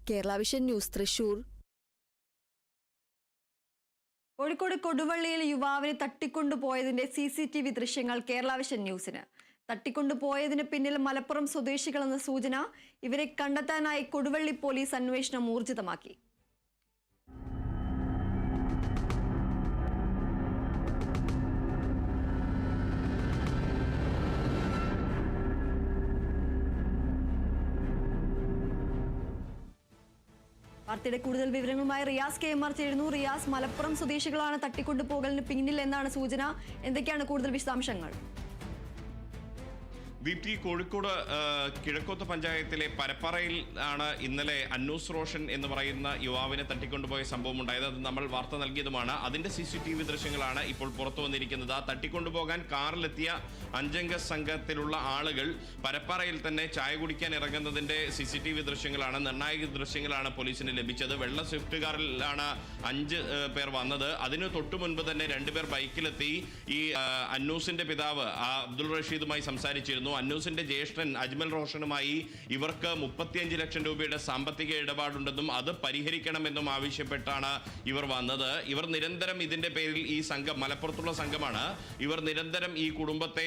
Kerala vision news Thrissur. Kozhikode കൊടുവള്ളിയിൽ യുവാവിനെ തട്ടിക്കൊണ്ടുപോയതിന്റെ CCTV ദൃശ്യങ്ങൾ കേരള വിഷൻ ന്യൂസിന്. തട്ടിക്കൊണ്ടുപോയതിന് പിന്നിൽ മലപ്പുറം സ്വദേശികളെന്ന സൂചന. ഇവരെ കണ്ടെത്താനായി കൊടുവള്ളി പോലീസ് അന്വേഷണം ഊർജിതമാക്കി. വാർത്തയുടെ കൂടുതൽ വിവരങ്ങളുമായി റിയാസ് KMR ചേരുന്നു. റിയാസ്, മലപ്പുറം സ്വദേശികളാണ് തട്ടിക്കൊണ്ടുപോകലിന് പിന്നിൽ എന്നാണ് സൂചന. എന്തൊക്കെയാണ് കൂടുതൽ വിശദാംശങ്ങൾ? ദീപ്തി, കോഴിക്കോട് കിഴക്കോത്ത് പഞ്ചായത്തിലെ പരപ്പറയിൽ ആണ് ഇന്നലെ അന്നൂസ് റോഷൻ എന്ന് പറയുന്ന യുവാവിനെ തട്ടിക്കൊണ്ടുപോയ സംഭവം ഉണ്ടായത്. അത് നമ്മൾ വാർത്ത നൽകിയതുമാണ്. അതിന്റെ CCTV ദൃശ്യങ്ങളാണ് ഇപ്പോൾ പുറത്തു വന്നിരിക്കുന്നത്. തട്ടിക്കൊണ്ടുപോകാൻ കാറിലെത്തിയ 5 അംഗ സംഘത്തിലുള്ള ആളുകൾ പരപ്പറയിൽ തന്നെ ചായ കുടിക്കാൻ ഇറങ്ങുന്നതിന്റെ CCTV ദൃശ്യങ്ങളാണ്, നിർണായക ദൃശ്യങ്ങളാണ് പോലീസിന് ലഭിച്ചത്. വെള്ള സ്വിഫ്റ്റ് കാറിലാണ് 5 പേർ വന്നത്. അതിന് തൊട്ടു മുൻപ് തന്നെ 2 പേർ ബൈക്കിലെത്തി ഈ അന്നൂസിന്റെ പിതാവ് അബ്ദുൾ റഷീദുമായി സംസാരിച്ചിരുന്നു. അന്നൂസിന്റെ ജ്യേഷ്ഠൻ അജ്മൽ റോഷനുമായി ഇവർക്ക് 35 ലക്ഷം രൂപയുടെ സാമ്പത്തിക ഇടപാടുണ്ടെന്നും അത് പരിഹരിക്കണമെന്നും ആവശ്യപ്പെട്ടാണ് ഇവർ വന്നത്. ഇവർ നിരന്തരം ഇതിന്റെ പേരിൽ ഈ സംഘം, മലപ്പുറത്തുള്ള സംഘമാണ്, ഇവർ നിരന്തരം ഈ കുടുംബത്തെ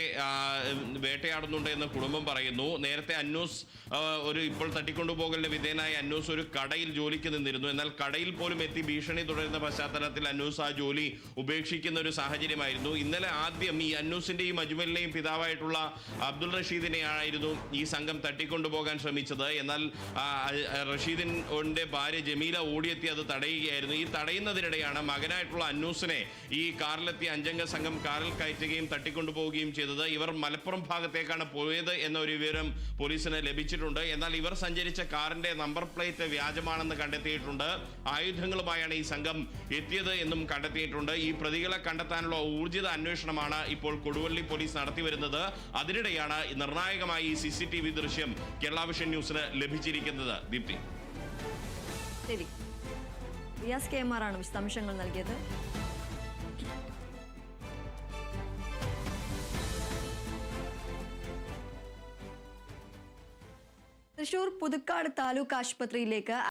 വേട്ടയാടുന്നുണ്ട് എന്ന് കുടുംബം പറയുന്നു. നേരത്തെ അന്നൂസ് ഇപ്പോൾ തട്ടിക്കൊണ്ടുപോകലിന് വിധേയനായ അന്നൂസ് ഒരു കടയിൽ ജോലിക്ക് നിന്നിരുന്നു. എന്നാൽ കടയിൽ പോലും എത്തി ഭീഷണി തുടരുന്ന പശ്ചാത്തലത്തിൽ അന്നൂസ് ആ ജോലി ഉപേക്ഷിക്കുന്ന ഒരു സാഹചര്യമായിരുന്നു. ഇന്നലെ ആദ്യം ഈ അന്നൂസിന്റെയും അജ്മലിന്റെയും പിതാവായിട്ടുള്ള അബ്ദുൾ റഷീദിനെയായിരുന്നു ഈ സംഘം തട്ടിക്കൊണ്ടുപോകാൻ ശ്രമിച്ചത്. എന്നാൽ റഷീദിന്റെ ഭാര്യ ജമീല ഓടിയെത്തി അത് തടയുകയായിരുന്നു. ഈ തടയുന്നതിനിടെയാണ് മകനായിട്ടുള്ള അന്നൂസിനെ ഈ കാറിലെത്തിയ 5 അംഗ സംഘം കാറിൽ കയറ്റുകയും തട്ടിക്കൊണ്ടുപോവുകയും ചെയ്തത്. ഇവർ മലപ്പുറം ഭാഗത്തേക്കാണ് പോയത് എന്ന ഒരു വിവരം പോലീസിന് ലഭിച്ചിട്ടുണ്ട്. എന്നാൽ ഇവർ സഞ്ചരിച്ച കാറിന്റെ നമ്പർ പ്ലേറ്റ് വ്യാജമാണെന്ന് കണ്ടെത്തിയിട്ടുണ്ട്. ആയുധങ്ങളുമായാണ് ഈ സംഘം എത്തിയത് എന്നും കണ്ടെത്തിയിട്ടുണ്ട്. ഈ പ്രതികളെ കണ്ടെത്താനുള്ള ഊർജിത അന്വേഷണമാണ് ഇപ്പോൾ കൊടുവള്ളി പോലീസ് നടത്തിവരുന്നത്. അതിനിടെയാണ് നിർണായകമായി ഈ CCTV ദൃശ്യം കേരള വിഷൻ ന്യൂസിന് ലഭിച്ചിരിക്കുന്നത്. ദീപ്തി, ശരി, റിയാസ് KMR ആണ് വിശദാംശങ്ങൾ നൽകിയത്. തൃശൂർ പുതുക്കാട് താലൂക്ക് ആശുപത്രിയിലേക്ക്